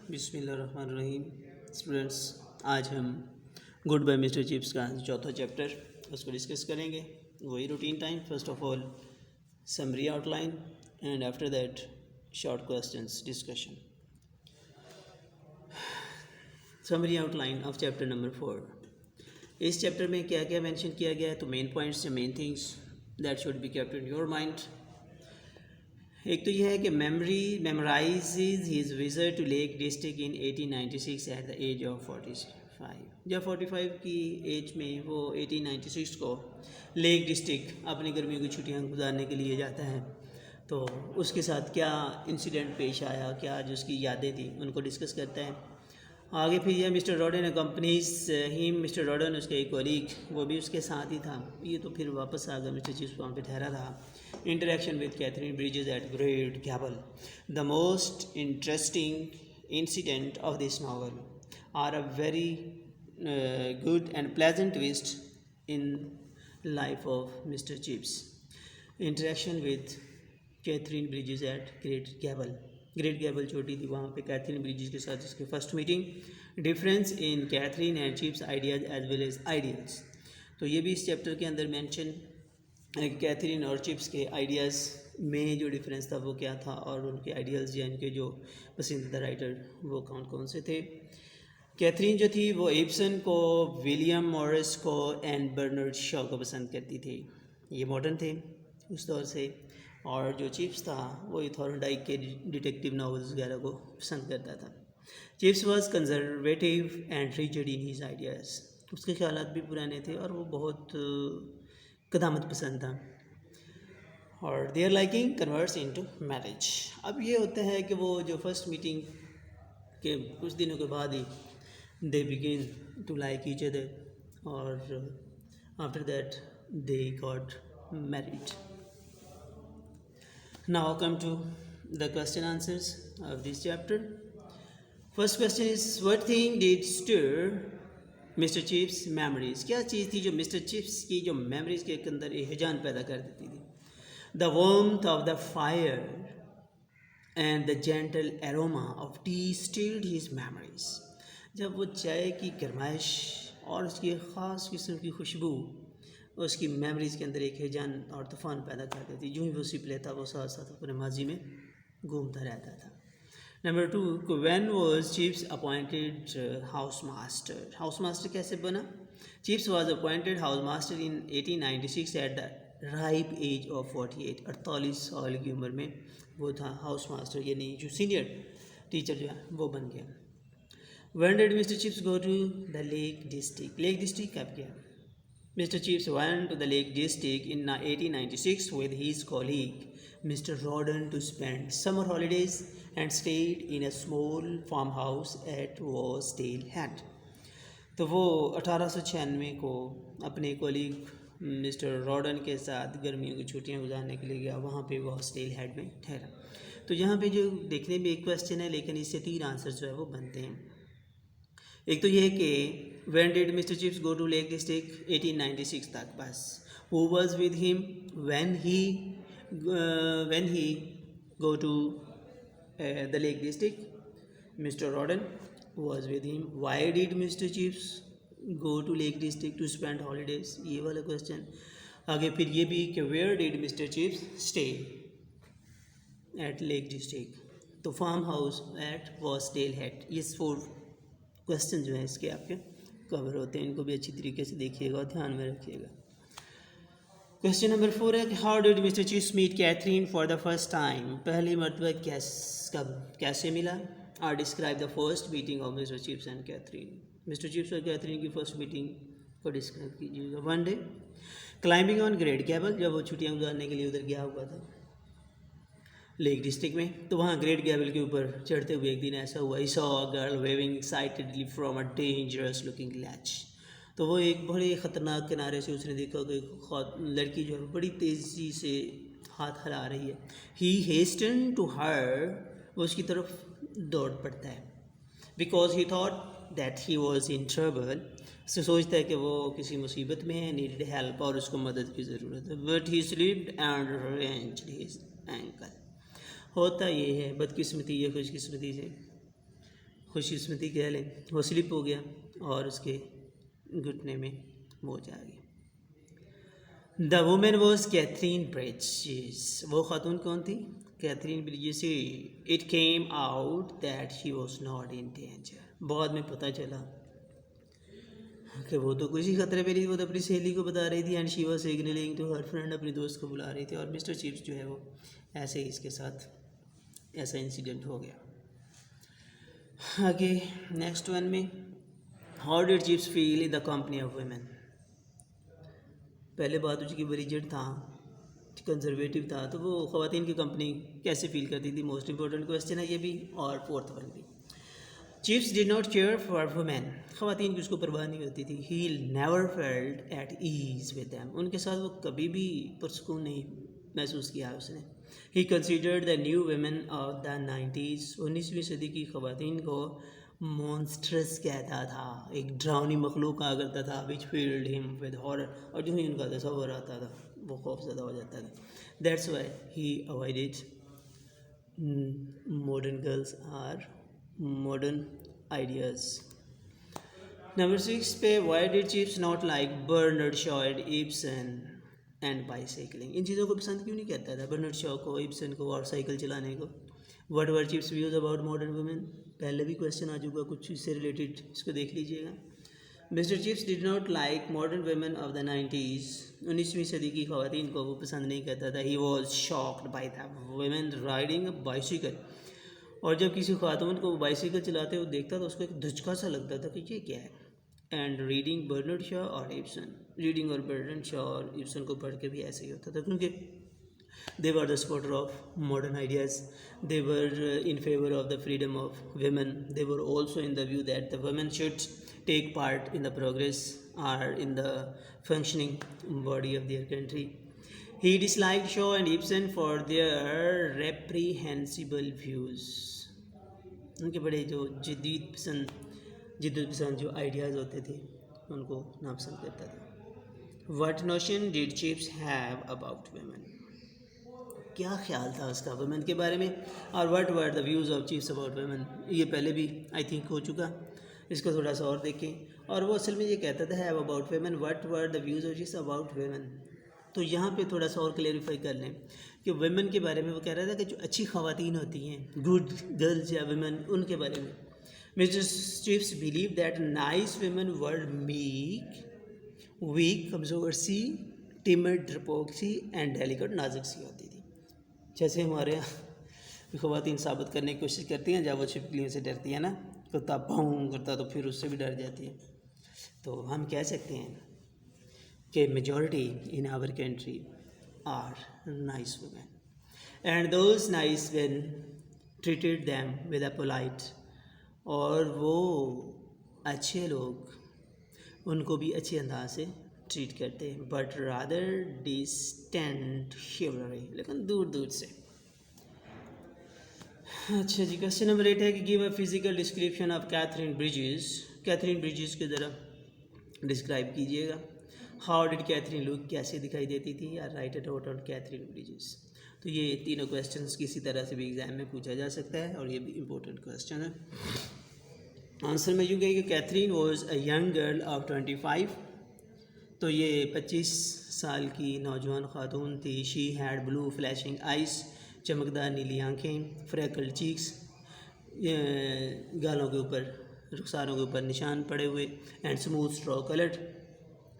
بسم اللہ الرحمن الرحیم اسٹوڈنٹس، آج ہم گڈ بائی مسٹر چپس کا چوتھا چیپٹر اس کو ڈسکس کریں گے. وہی routine time. First of all summary outline and after that short questions discussion. Summary outline of chapter number 4. اس چیپٹر میں کیا کیا مینشن کیا گیا ہے؟ تو مین پوائنٹس یا main things that should be kept in your mind. ایک تو یہ ہے کہ memorizes his visit to Lake District in 1896 at the age of 45. جب 45 کی ایج میں وہ 1896 کو لیک ڈسٹرکٹ اپنی گرمیوں کی چھٹیاں گزارنے کے لیے جاتا ہے تو اس کے ساتھ کیا انسیڈنٹ پیش آیا، کیا جو اس کی یادیں تھیں ان کو ڈسکس کرتا ہے. آگے پھر یہ مسٹر راڈن اکمپنیز ہیم. مسٹر راڈن اس کے ایک کولیگ وہ بھی اس کے ساتھ ہی تھا. یہ تو پھر واپس آ گیا، مسٹر چپس وہاں پہ ٹھہرا رہا. Interaction with Katherine Bridges at Great Gable. The most interesting incident of this novel are a very good and pleasant twist in life of Mr. Chips. Interaction with Catherine Bridges at Great Gable. Great Gable چھوٹی تھی، وہاں پہ Catherine Bridges کے ساتھ اس کی first meeting. Difference in Katherine and Chips ideas as well as ideals. تو یہ بھی اس چیپٹر کے اندر مینشن ہے کہ کیتھرین اور چپس کے آئیڈیاز میں جو ڈفرینس تھا وہ کیا تھا، اور ان کے آئیڈیلز یا ان کے جو پسندیدہ رائٹر وہ کون کون سے تھے. کیتھرین جو تھی وہ ایبسن کو، ولیم مورس کو اینڈ برنرڈ شاء کو پسند کرتی تھی. یہ ماڈرن تھے اس دور سے. اور جو چپس تھا وہ تھورنڈائک کے ڈیٹیکٹیو ناولز وغیرہ کو پسند کرتا تھا. Chips was conservative and rigid in his ideas. اس کے خیالات بھی پرانے تھے اور وہ بہت قدامت پسند تھا. اور their liking converts into marriage. اب یہ ہوتا ہے کہ وہ جو فرسٹ میٹنگ کے کچھ دنوں کے بعد ہی they begin to like each other, or after that they got married. Now come to the question answers of this chapter. First question is, what thing did stir Mr. Chips' memories? کیا چیز تھی جو mister chips کی جو memories کے اندر ہیجان پیدا کر دیتی تھی؟ The warmth of the fire and the gentle aroma of tea stirred his memories. جب وہ چائے کی گرمائش اور اس کی خاص قسم کی خوشبو اس کی میموریز کے اندر ایک ہیجان اور طوفان پیدا کر دیتی. جو ہی وہ سپ لیتا وہ ساتھ ساتھ اپنے ماضی میں گھومتا رہتا تھا. Number 2, when was Chips appointed house master. House master کیسے بنا؟ Chips was appointed house master in 1896 at the ripe age of 48. 48 سال کی عمر میں وہ تھا ہاؤس ماسٹر، یعنی جو سینئر ٹیچر جو ہے وہ بن گیا. When did Mr. Chips go to the Lake District? Lake District کب گیا؟ Mr. Chips went to the Lake District in 1896 with his colleague Mr. Rawdon to spend summer holidays and stayed in a small farmhouse at Wasdale Head. تو وہ 1896 کو اپنے colleague mister راڈن کے ساتھ گرمیوں کی چھٹیاں گزارنے کے لیے گیا. وہاں پہ واسڈیل ہیڈ میں ٹھہرا. تو یہاں پہ جو دیکھنے میں ایک کویسچن ہے لیکن اس سے 3 آنسر جو ہے وہ بنتے ہیں. ایک تو یہ کہ when did mister Chips go to Lake District 1896 تک بس. Who was with him when he go to the Lake District? Mr Rowden was with him. Why did mister Chips go to Lake District to spend holidays? یہ والا question. آگے پھر یہ بھی کہ where did mister Chips stay at Lake District? تو farm house at Wasdale Head. یہ 4 question جو ہیں اس کے آپ کے کور ہوتے ہیں. ان کو بھی اچھی طریقے سے دیکھیے گا اور دھیان میں رکھیے گا. کویسچن نمبر 4 ہے کہ how did mister Chips meet Katherine for the first time? پہلی مرتبہ کب کیسے ملا؟ اور describe the first meeting of mister Chips and Katherine. Mister Chips اور کیتھرین کی فرسٹ میٹنگ کو ڈسکرائب کیجیے گا. 1 day climbing on Great Gable. جب وہ چھٹیاں گزارنے کے لیے ادھر گیا ہوا تھا لیک ڈسٹرکٹ میں، تو وہاں گریٹ گیبل کے اوپر چڑھتے ہوئے ایک دن ایسا ہوا ہی saw a girl waving excitedly from a dangerous looking ledge. تو وہ ایک بڑے خطرناک کنارے سے اس نے دیکھا کہ لڑکی جو ہے بڑی تیزی سے ہاتھ ہلا رہی ہے. He hastened to her. وہ اس کی طرف دوڑ پڑتا ہے. Because he thought that he was in trouble. اسے سوچتا ہے کہ وہ کسی مصیبت میں ہے. needed help اور اس کو مدد کی ضرورت ہے. But he slipped and wrenched his ankle. ہوتا یہ ہے بدقسمتی یا خوش قسمتی سے خوش قسمتی کہہ لیں، وہ سلپ ہو گیا اور اس کے گھٹنے میں موچ آ گئی. The woman was Katherine Bridges. وہ خاتون کون تھی؟ Katherine Bridges. It came out that she was not in danger. بعد میں پتہ چلا کہ وہ تو کچھ ہی خطرے پہ نہیں، وہ تو اپنی سہیلی کو بتا رہی تھی. And she was signalling to her friend. اپنی دوست کو بلا رہی تھی. اور مسٹر چپس جو ہے وہ ایسے ہی اس کے ساتھ ایسا انسیڈنٹ ہو گیا. آگے نیکسٹ ون میں how did Chips feel in the company of women. پہلے بات اس کی بریجٹ تھا، کنزرویٹو تھا، تو وہ خواتین کی کمپنی کیسے فیل کرتی تھی؟ موسٹ امپورٹنٹ کویسچن ہے یہ بھی. اور فورتھ ون بھی، Chips did not care for women. خواتین کی اس کو پرواہ نہیں ہوتی تھی. He never felt at ease with them. ان کے ساتھ وہ کبھی بھی پرسکون نہیں محسوس کیا اس نے. ہی considered the new women of the 90s. 19ویں صدی کی خواتین کو مونسٹرس کہتا تھا، ایک ڈراؤنی مخلوق کہا کرتا تھا. وچ فیلڈ ہم ود ہارر. اور جو ہی ان کا تصور آتا تھا وہ خوف زدہ ہو جاتا تھا. That's why he avoided modern girls اور ماڈرن آئیڈیاز. نمبر 6 پہ why did Chips not like Bernard Shaw and Ibsen and bicycling. ان چیزوں کو پسند کیوں نہیں کرتا تھا؟ برنرڈ شاء کو، ایبسن کو اور سائیکل چلانے کو. What were Chips views about modern woman. پہلے بھی کویشچن آ چکا کچھ اس سے ریلیٹڈ، اس کو دیکھ لیجیے گا. Mr Chips did not like modern women of the 90s. 19ویں صدی کی خواتین کو وہ پسند نہیں کرتا تھا. He was shocked by the women riding a bicycle. اور جب کسی خاتون کو وہ بائیسیکل چلاتے ہوئے دیکھتا تو اس کو ایک دھچکا سا لگتا تھا کہ یہ کیا ہے. اینڈ ریڈنگ برنرڈ شاء اور ایبسن. ریڈنگ اور برنرڈ شاء اور ایبسن کو پڑھ کے بھی ایسے ہی ہوتا تھا، کیونکہ they were the supporter of modern ideas. They were in favor of the freedom of women. They were also in the view that the women should take part in the progress or in the functioning body of their country. He disliked Shaw and Ibsen for their reprehensible views. ان کے بڑے جو جدید پسند جو ideas ہوتے تھے ان کو ناپسند کرتا تھا. What notion did Chips have about women. کیا خیال تھا اس کا ویمن کے بارے میں. اور what were the views of Chips about women. یہ پہلے بھی آئی تھنک ہو چکا، اس کو تھوڑا سا اور دیکھیں. اور وہ اصل میں یہ کہتا تھا have about women what were the views of Chips about women. تو یہاں پہ تھوڑا سا اور کلیریفائی کر لیں کہ ویمن کے بارے میں وہ کہہ رہا تھا کہ جو اچھی خواتین ہوتی ہیں، گڈ گرلز یا ویمن، ان کے بارے میں. Mister Chips believe that nice women were meek, weak, کمزور سی، ٹیمڈ، ڈرپوک سی اینڈ ڈیلیکٹ، نازک سی ہوتی تھی. جیسے ہمارے یہاں خواتین ثابت کرنے کی کوشش کرتی ہیں جب وہ چھپکلیوں سے ڈرتی ہیں نا، کتا بھاؤں کرتا تو پھر اس سے بھی ڈر جاتی ہے. تو ہم کہہ سکتے ہیں کہ majority in our country are nice women and those nice when treated them with a polite. اور وہ اچھے لوگ ان کو بھی اچھے انداز سے ٹریٹ کرتے ہیں، بٹ رادر ڈسٹینٹ شیولری، لیکن دور دور سے. اچھا جی، کویشچن نمبر 8 ہے کہ give a physical description of Katherine Bridges. Katherine Bridges کے ذرا ڈسکرائب کیجیے گا. ہاؤ ڈڈ کیتھرین لک، کیسے دکھائی دیتی تھی. یا write it out on Katherine Bridges. تو یہ تینوں کویشچنس کسی طرح سے بھی ایگزام میں پوچھا جا سکتا ہے اور یہ بھی امپورٹنٹ کویشچن ہے. آنسر میں یوں کہ Katherine was a young girl of 25. تو یہ 25 سال کی نوجوان خاتون تھی. She had blue flashing eyes, چمکدار نیلی آنکھیں، فریکل چیکس، گالوں کے اوپر، رخساروں کے اوپر نشان پڑے ہوئے، اینڈ اسموتھ اسٹرا کلرڈ،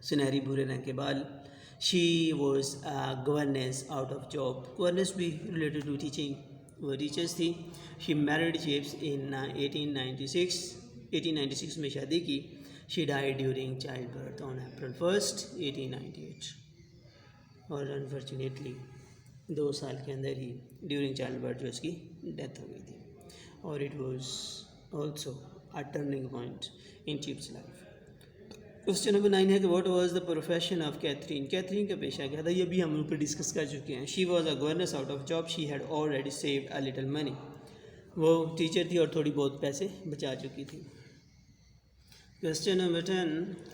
سنہری بھورے رنگ کے بال. She was governess out of job. Governess بھی ریلیٹڈ ٹو ٹیچنگ، وہ ٹیچرس تھی. شی میرڈ چپس ان 1896 میں شادی کی. She died during childbirth on April 1st, 1898. اور انفارچونیٹلی 2 سال کے اندر ہی ڈیورنگ چائلڈ برتھ جو اس کی ڈیتھ ہو گئی تھی. اور it was also a turning point in Chips life. Question number 9 ہے کہ what was the profession of Katherine. Katherine کا پیشہ کیا تھا. یہ بھی ہم اوپر ڈسکس کر چکے ہیں. She was a governess out of job. She had already saved a little money. وہ ٹیچر تھی اور تھوڑی بہت پیسے بچا چکی تھی. Question number 10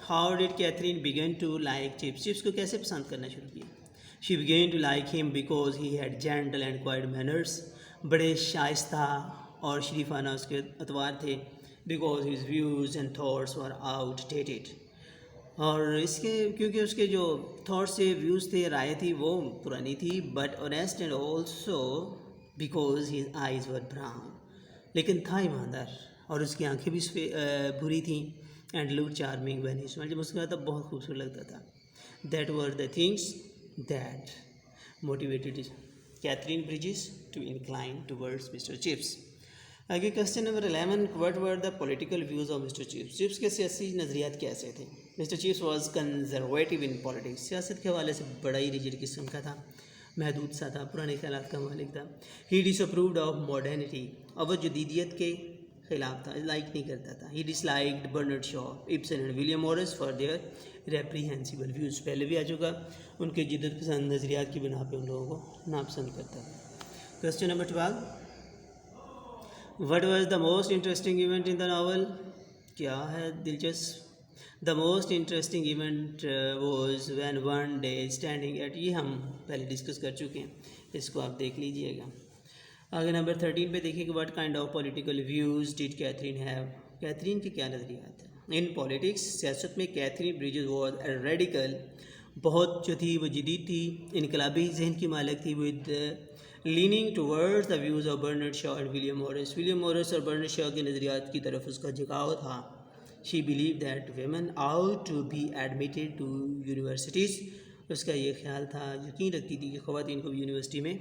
how did Katherine begin to like Chips. Chips کو کیسے پسند کرنا شروع کیا. She began to like him because he had gentle and quiet manners. بڑے شائستہ اور شریفانہ اس کے اطوار تھے. because his views and thoughts were outdated. اور اس کے کیونکہ اس کے جو تھاٹس تھے ویوز تھے رائے تھی وہ پرانی تھی but honest and also because his eyes were brown لیکن تھا ایماندار اور اس کی آنکھیں بھی بری تھیں and look charming when he smile جب مسکراتا بہت خوبصورت لگتا تھا. That were the things that motivated Katherine Bridges to incline towards Mr Chips. آگے question number 11 what were the political views of mister Chips. Chips کے سیاسی نظریات کیسے تھے؟ Mr Chips was conservative in politics. سیاست کے حوالے سے بڑا ہی ریجڈ قسم کا تھا, محدود سا تھا, پرانے خیالات کا مالک تھا. He disapproved of modernity, اور جدیدیت کے خلاف تھا, لائک نہیں کرتا تھا. He disliked Bernard Shaw, Ibsen and William Morris for their reprehensible views. پہلے بھی آ چکا, ان کے جدت پسند نظریات کی بنا پہ ان لوگوں کو ناپسند کرتا تھا. Question number 12 what was the most interesting event in the novel. کیا ہے دلچسپ؟ The most interesting event was when one day standing at, یہ ہم پہلے ڈسکس کر چکے ہیں, اس کو آپ دیکھ لیجئے گا. آگے نمبر 13 پہ دیکھیں کہ what kind of political views did Katherine have. Katherine کے کیا نظریات ہیں ان پالیٹکس. سیاست میں Katherine Bridges was a radical, بہت جو تھی وہ جدید تھی, انقلابی ذہن کی مالک تھی, with leaning towards the views of Bernard Shaw and William Morris. William Morris اور برنارڈ شاء کے نظریات کی طرف اس کا جھکاؤ تھا. She believed that women ought to be admitted to universities. اس کا یہ خیال تھا, یقین رکھتی تھی کہ خواتین کو یونیورسٹی میں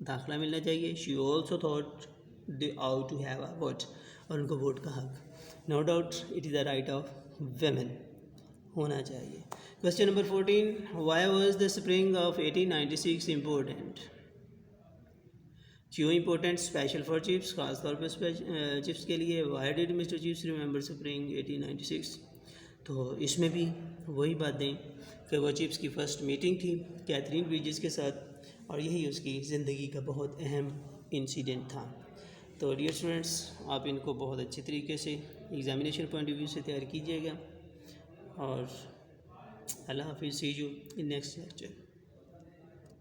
داخلہ ملنا چاہیے. She also thought they ought to have a vote, اور ان کو ووٹ کا حق. No doubt it is the right of women, ہونا چاہیے. Question number 14 why was the spring of 1896 important. کیوں امپورٹنٹ؟ اسپیشل فار چپس, خاص طور پہ چپس کے لیے. Why did mister Chips remember spring 1896. تو اس میں بھی وہی باتیں کہ وہ چپس کی فرسٹ میٹنگ تھی کیتھرین بریجز کے ساتھ, اور یہی اس کی زندگی کا بہت اہم انسیڈنٹ تھا. تو ڈیئر اسٹوڈنٹس, آپ ان کو بہت اچھے طریقے سے ایگزامینیشن پوائنٹ آف ویو سے تیار کیجیے گا, اور اللہ حافظ. سی یو ان نیکسٹ لیکچر.